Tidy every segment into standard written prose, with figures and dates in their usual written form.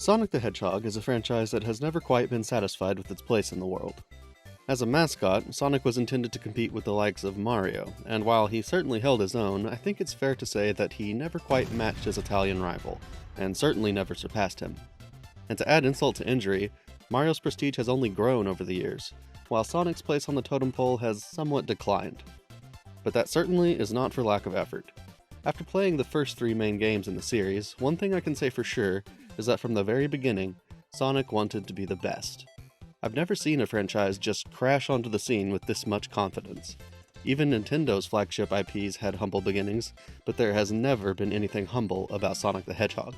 Sonic the Hedgehog is a franchise that has never quite been satisfied with its place in the world. As a mascot, Sonic was intended to compete with the likes of Mario, and while he certainly held his own, I think it's fair to say that he never quite matched his Italian rival, and certainly never surpassed him. And to add insult to injury, Mario's prestige has only grown over the years, while Sonic's place on the totem pole has somewhat declined. But that certainly is not for lack of effort. After playing the first 3 main games in the series, one thing I can say for sure is that from the very beginning, Sonic wanted to be the best. I've never seen a franchise just crash onto the scene with this much confidence. Even Nintendo's flagship IPs had humble beginnings, but there has never been anything humble about Sonic the Hedgehog.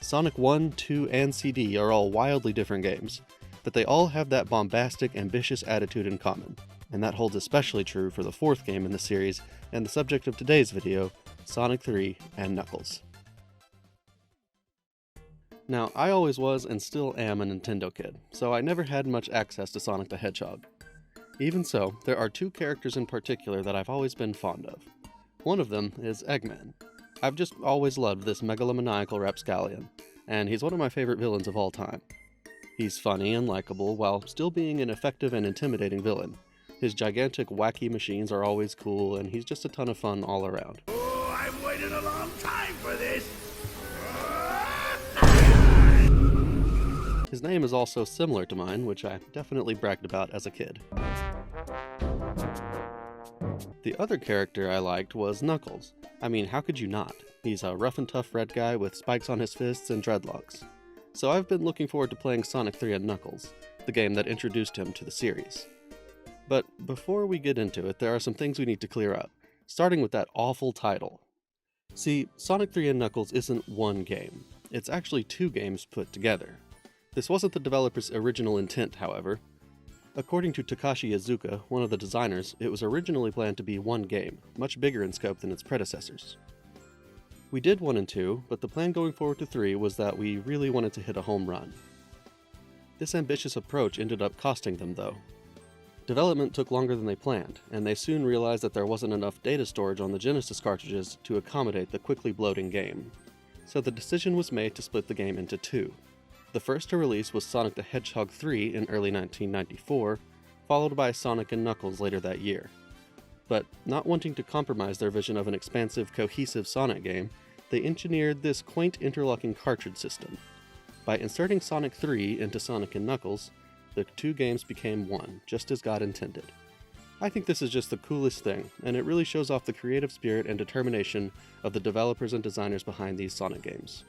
Sonic 1, 2, and CD are all wildly different games, but they all have that bombastic, ambitious attitude in common, and that holds especially true for the 4th game in the series and the subject of today's video, Sonic 3 and Knuckles. Now, I always was and still am a Nintendo kid, so I never had much access to Sonic the Hedgehog. Even so, there are 2 characters in particular that I've always been fond of. One of them is Eggman. I've just always loved this megalomaniacal rapscallion, and he's one of my favorite villains of all time. He's funny and likable while still being an effective and intimidating villain. His gigantic wacky machines are always cool, and he's just a ton of fun all around. Oh, I've waited a long time for this! His name is also similar to mine, which I definitely bragged about as a kid. The other character I liked was Knuckles. I mean, how could you not? He's a rough and tough red guy with spikes on his fists and dreadlocks. So I've been looking forward to playing Sonic 3 and Knuckles, the game that introduced him to the series. But before we get into it, there are some things we need to clear up, starting with that awful title. See, Sonic 3 and Knuckles isn't one game. It's actually 2 games put together. This wasn't the developer's original intent, however. According to Takashi Iizuka, one of the designers, it was originally planned to be one game, much bigger in scope than its predecessors. We did 1 and 2, but the plan going forward to 3 was that we really wanted to hit a home run. This ambitious approach ended up costing them, though. Development took longer than they planned, and they soon realized that there wasn't enough data storage on the Genesis cartridges to accommodate the quickly bloating game. So the decision was made to split the game into 2. The first to release was Sonic the Hedgehog 3 in early 1994, followed by Sonic and Knuckles later that year. But not wanting to compromise their vision of an expansive, cohesive Sonic game, they engineered this quaint interlocking cartridge system. By inserting Sonic 3 into Sonic and Knuckles, the 2 games became one, just as God intended. I think this is just the coolest thing, and it really shows off the creative spirit and determination of the developers and designers behind these Sonic games.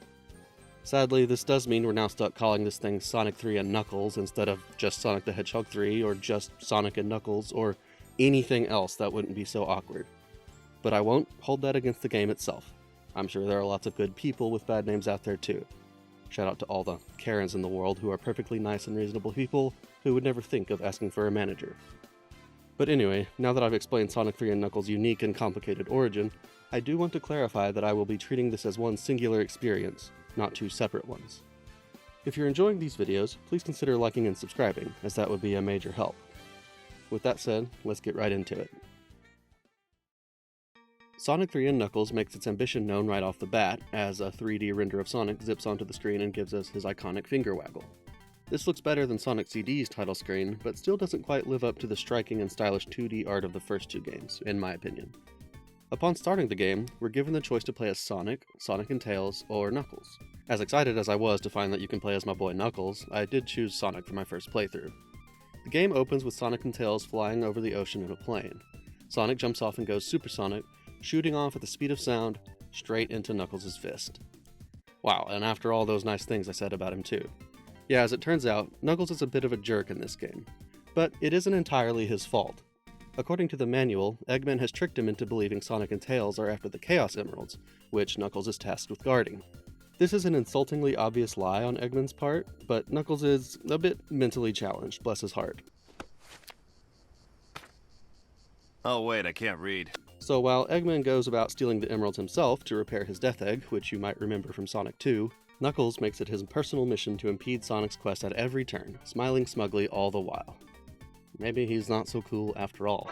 Sadly, this does mean we're now stuck calling this thing Sonic 3 and Knuckles instead of just Sonic the Hedgehog 3 or just Sonic and Knuckles or anything else that wouldn't be so awkward. But I won't hold that against the game itself. I'm sure there are lots of good people with bad names out there too. Shout out to all the Karens in the world who are perfectly nice and reasonable people who would never think of asking for a manager. But anyway, now that I've explained Sonic 3 and Knuckles' unique and complicated origin, I do want to clarify that I will be treating this as one singular experience, not 2 separate ones. If you're enjoying these videos, please consider liking and subscribing, as that would be a major help. With that said, let's get right into it. Sonic 3 and Knuckles makes its ambition known right off the bat, as a 3D render of Sonic zips onto the screen and gives us his iconic finger waggle. This looks better than Sonic CD's title screen, but still doesn't quite live up to the striking and stylish 2D art of the first 2 games, in my opinion. Upon starting the game, we're given the choice to play as Sonic, Sonic and Tails, or Knuckles. As excited as I was to find that you can play as my boy Knuckles, I did choose Sonic for my first playthrough. The game opens with Sonic and Tails flying over the ocean in a plane. Sonic jumps off and goes supersonic, shooting off at the speed of sound, straight into Knuckles' fist. Wow, and after all those nice things I said about him too. Yeah, as it turns out, Knuckles is a bit of a jerk in this game. But it isn't entirely his fault. According to the manual, Eggman has tricked him into believing Sonic and Tails are after the Chaos Emeralds, which Knuckles is tasked with guarding. This is an insultingly obvious lie on Eggman's part, but Knuckles is a bit mentally challenged, bless his heart. Oh wait, I can't read. So while Eggman goes about stealing the emeralds himself to repair his Death Egg, which you might remember from Sonic 2, Knuckles makes it his personal mission to impede Sonic's quest at every turn, smiling smugly all the while. Maybe he's not so cool after all.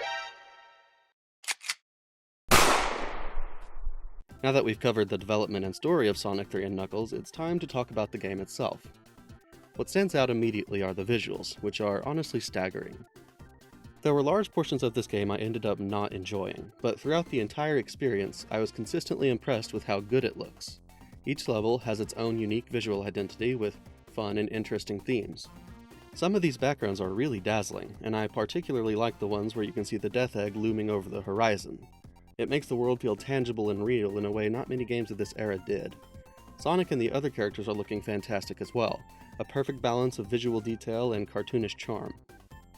Now that we've covered the development and story of Sonic 3 and Knuckles, it's time to talk about the game itself. What stands out immediately are the visuals, which are honestly staggering. There were large portions of this game I ended up not enjoying, but throughout the entire experience, I was consistently impressed with how good it looks. Each level has its own unique visual identity with fun and interesting themes. Some of these backgrounds are really dazzling, and I particularly like the ones where you can see the Death Egg looming over the horizon. It makes the world feel tangible and real in a way not many games of this era did. Sonic and the other characters are looking fantastic as well, a perfect balance of visual detail and cartoonish charm.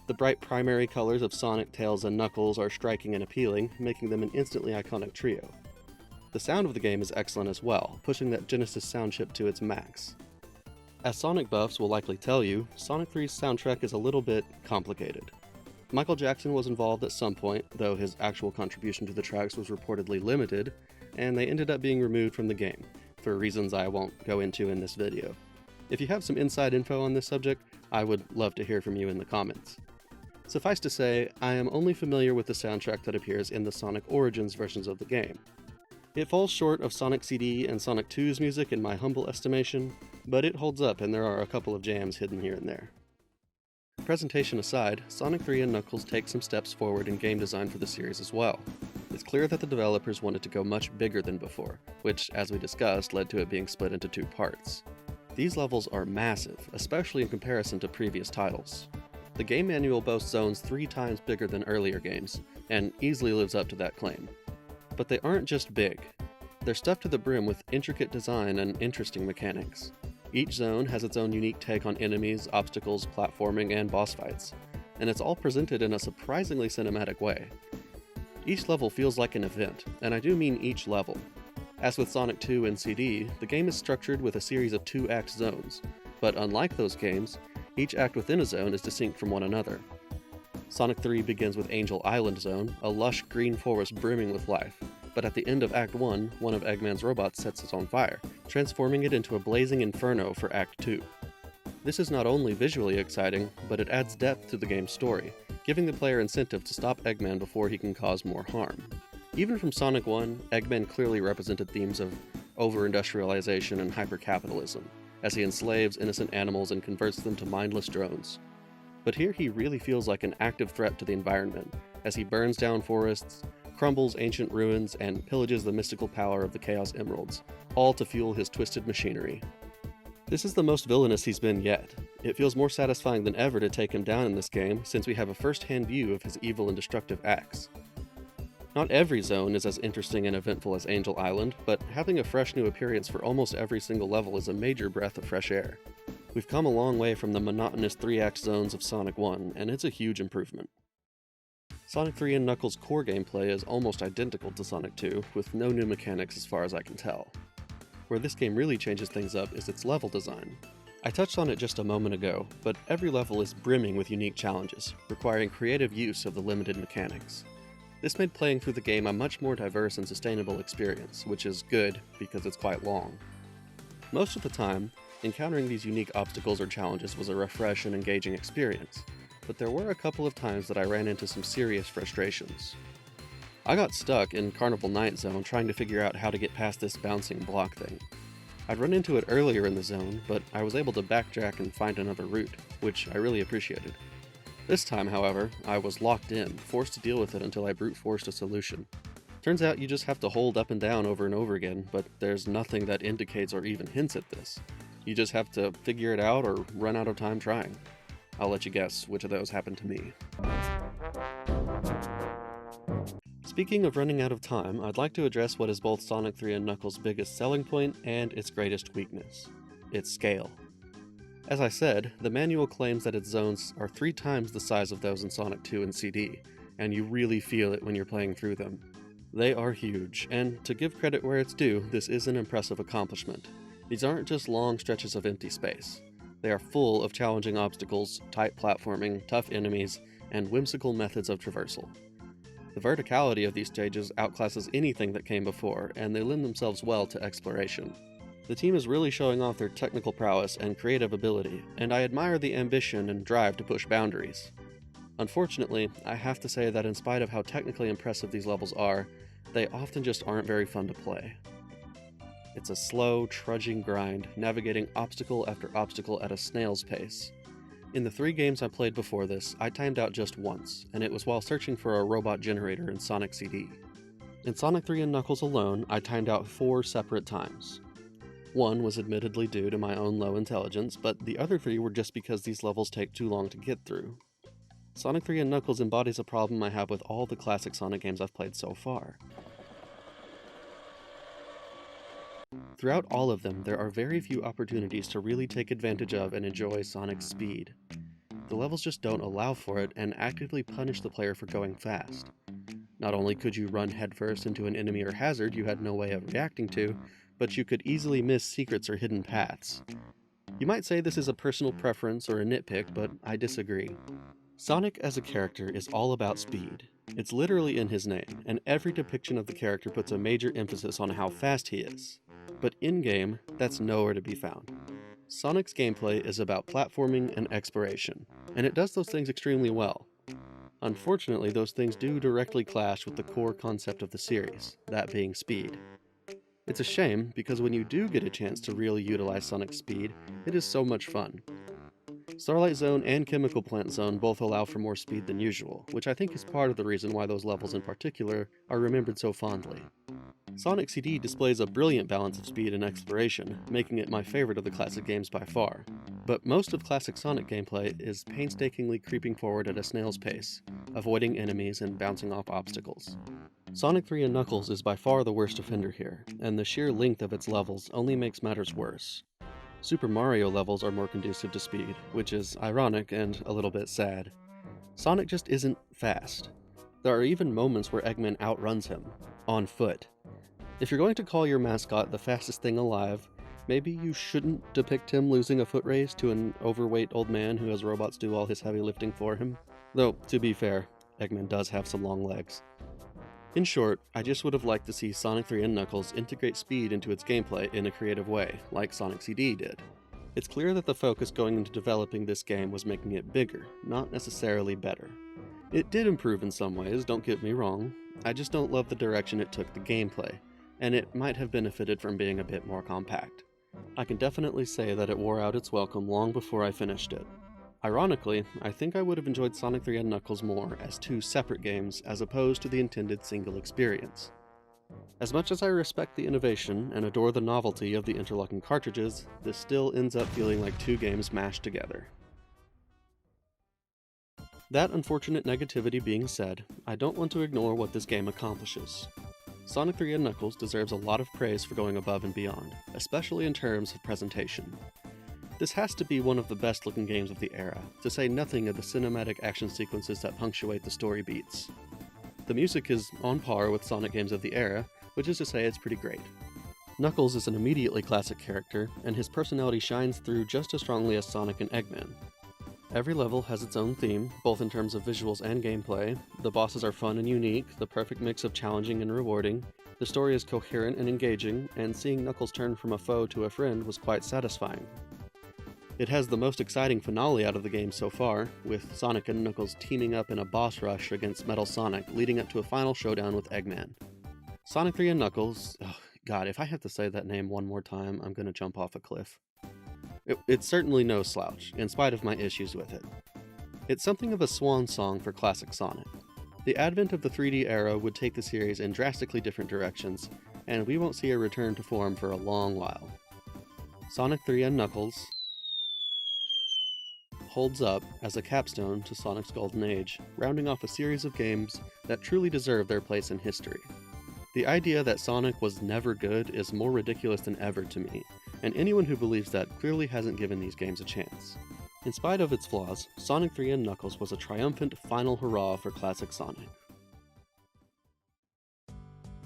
The bright primary colors of Sonic, Tails, and Knuckles are striking and appealing, making them an instantly iconic trio. The sound of the game is excellent as well, pushing that Genesis sound chip to its max. As Sonic buffs will likely tell you, Sonic 3's soundtrack is a little bit complicated. Michael Jackson was involved at some point, though his actual contribution to the tracks was reportedly limited, and they ended up being removed from the game, for reasons I won't go into in this video. If you have some inside info on this subject, I would love to hear from you in the comments. Suffice to say, I am only familiar with the soundtrack that appears in the Sonic Origins versions of the game. It falls short of Sonic CD and Sonic 2's music in my humble estimation, but it holds up and there are a couple of jams hidden here and there. Presentation aside, Sonic 3 and Knuckles take some steps forward in game design for the series as well. It's clear that the developers wanted to go much bigger than before, which, as we discussed, led to it being split into two parts. These levels are massive, especially in comparison to previous titles. The game manual boasts zones 3 times bigger than earlier games, and easily lives up to that claim. But they aren't just big. They're stuffed to the brim with intricate design and interesting mechanics. Each zone has its own unique take on enemies, obstacles, platforming, and boss fights, and it's all presented in a surprisingly cinematic way. Each level feels like an event, and I do mean each level. As with Sonic 2 and CD, the game is structured with a series of 2-act zones, but unlike those games, each act within a zone is distinct from one another. Sonic 3 begins with Angel Island Zone, a lush green forest brimming with life, but at the end of Act 1, one of Eggman's robots sets it on fire, transforming it into a blazing inferno for Act 2. This is not only visually exciting, but it adds depth to the game's story, giving the player incentive to stop Eggman before he can cause more harm. Even from Sonic 1, Eggman clearly represented themes of over-industrialization and hyper-capitalism, as he enslaves innocent animals and converts them to mindless drones. But here he really feels like an active threat to the environment, as he burns down forests, crumbles ancient ruins, and pillages the mystical power of the Chaos Emeralds, all to fuel his twisted machinery. This is the most villainous he's been yet. It feels more satisfying than ever to take him down in this game, since we have a first-hand view of his evil and destructive acts. Not every zone is as interesting and eventful as Angel Island, but having a fresh new appearance for almost every single level is a major breath of fresh air. We've come a long way from the monotonous 3-act zones of Sonic 1, and it's a huge improvement. Sonic 3 and Knuckles' core gameplay is almost identical to Sonic 2, with no new mechanics as far as I can tell. Where this game really changes things up is its level design. I touched on it just a moment ago, but every level is brimming with unique challenges, requiring creative use of the limited mechanics. This made playing through the game a much more diverse and sustainable experience, which is good because it's quite long. Most of the time, encountering these unique obstacles or challenges was a refresh and engaging experience, but there were a couple of times that I ran into some serious frustrations. I got stuck in Carnival Night Zone trying to figure out how to get past this bouncing block thing. I'd run into it earlier in the zone, but I was able to backtrack and find another route, which I really appreciated. This time, however, I was locked in, forced to deal with it until I brute forced a solution. Turns out you just have to hold up and down over and over again, but there's nothing that indicates or even hints at this. You just have to figure it out or run out of time trying. I'll let you guess which of those happened to me. Speaking of running out of time, I'd like to address what is both Sonic 3 and Knuckles' biggest selling point and its greatest weakness: its scale. As I said, the manual claims that its zones are 3 times the size of those in Sonic 2 and CD, and you really feel it when you're playing through them. They are huge, and to give credit where it's due, this is an impressive accomplishment. These aren't just long stretches of empty space. They are full of challenging obstacles, tight platforming, tough enemies, and whimsical methods of traversal. The verticality of these stages outclasses anything that came before, and they lend themselves well to exploration. The team is really showing off their technical prowess and creative ability, and I admire the ambition and drive to push boundaries. Unfortunately, I have to say that in spite of how technically impressive these levels are, they often just aren't very fun to play. It's a slow, trudging grind, navigating obstacle after obstacle at a snail's pace. In the 3 games I played before this, I timed out just once, and it was while searching for a robot generator in Sonic CD. In Sonic 3 and Knuckles alone, I timed out 4 separate times. One was admittedly due to my own low intelligence, but the other 3 were just because these levels take too long to get through. Sonic 3 and Knuckles embodies a problem I have with all the classic Sonic games I've played so far. Throughout all of them, there are very few opportunities to really take advantage of and enjoy Sonic's speed. The levels just don't allow for it and actively punish the player for going fast. Not only could you run headfirst into an enemy or hazard you had no way of reacting to, but you could easily miss secrets or hidden paths. You might say this is a personal preference or a nitpick, but I disagree. Sonic as a character is all about speed. It's literally in his name, and every depiction of the character puts a major emphasis on how fast he is. But in-game, that's nowhere to be found. Sonic's gameplay is about platforming and exploration, and it does those things extremely well. Unfortunately, those things do directly clash with the core concept of the series, that being speed. It's a shame, because when you do get a chance to really utilize Sonic's speed, it is so much fun. Starlight Zone and Chemical Plant Zone both allow for more speed than usual, which I think is part of the reason why those levels in particular are remembered so fondly. Sonic CD displays a brilliant balance of speed and exploration, making it my favorite of the classic games by far. But most of classic Sonic gameplay is painstakingly creeping forward at a snail's pace, avoiding enemies and bouncing off obstacles. Sonic 3 and Knuckles is by far the worst offender here, and the sheer length of its levels only makes matters worse. Super Mario levels are more conducive to speed, which is ironic and a little bit sad. Sonic just isn't fast. There are even moments where Eggman outruns him, on foot. If you're going to call your mascot the fastest thing alive, maybe you shouldn't depict him losing a foot race to an overweight old man who has robots do all his heavy lifting for him. Though, to be fair, Eggman does have some long legs. In short, I just would have liked to see Sonic 3 and Knuckles integrate speed into its gameplay in a creative way, like Sonic CD did. It's clear that the focus going into developing this game was making it bigger, not necessarily better. It did improve in some ways, don't get me wrong. I just don't love the direction it took the gameplay, and it might have benefited from being a bit more compact. I can definitely say that it wore out its welcome long before I finished it. Ironically, I think I would have enjoyed Sonic 3 and Knuckles more as 2 separate games as opposed to the intended single experience. As much as I respect the innovation and adore the novelty of the interlocking cartridges, this still ends up feeling like 2 games mashed together. That unfortunate negativity being said, I don't want to ignore what this game accomplishes. Sonic 3 and Knuckles deserves a lot of praise for going above and beyond, especially in terms of presentation. This has to be one of the best looking games of the era, to say nothing of the cinematic action sequences that punctuate the story beats. The music is on par with Sonic games of the era, which is to say it's pretty great. Knuckles is an immediately classic character, and his personality shines through just as strongly as Sonic and Eggman. Every level has its own theme, both in terms of visuals and gameplay. The bosses are fun and unique, the perfect mix of challenging and rewarding. The story is coherent and engaging, and seeing Knuckles turn from a foe to a friend was quite satisfying. It has the most exciting finale out of the game so far, with Sonic and Knuckles teaming up in a boss rush against Metal Sonic, leading up to a final showdown with Eggman. Sonic 3 and Knuckles, God, if I have to say that name one more time, I'm gonna jump off a cliff. It's certainly no slouch, in spite of my issues with it. It's something of a swan song for classic Sonic. The advent of the 3D era would take the series in drastically different directions, and we won't see a return to form for a long while. Sonic 3 and Knuckles holds up as a capstone to Sonic's golden age, rounding off a series of games that truly deserve their place in history. The idea that Sonic was never good is more ridiculous than ever to me, and anyone who believes that clearly hasn't given these games a chance. In spite of its flaws, Sonic 3 and Knuckles was a triumphant final hurrah for classic Sonic.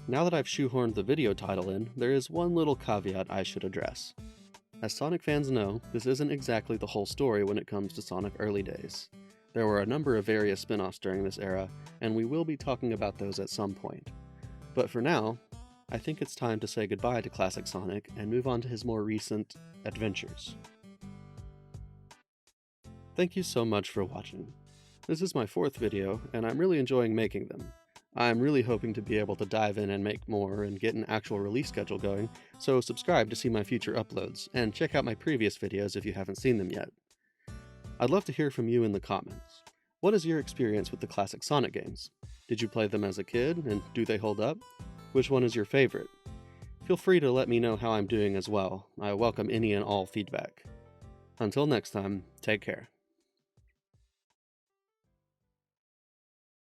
Now that I've shoehorned the video title in, there is one little caveat I should address. As Sonic fans know, this isn't exactly the whole story when it comes to Sonic early days. There were a number of various spin-offs during this era, and we will be talking about those at some point. But for now, I think it's time to say goodbye to classic Sonic and move on to his more recent adventures. Thank you so much for watching. This is my 4th video, and I'm really enjoying making them. I'm really hoping to be able to dive in and make more and get an actual release schedule going, so subscribe to see my future uploads, and check out my previous videos if you haven't seen them yet. I'd love to hear from you in the comments. What is your experience with the classic Sonic games? Did you play them as a kid, and do they hold up? Which one is your favorite? Feel free to let me know how I'm doing as well. I welcome any and all feedback. Until next time, take care.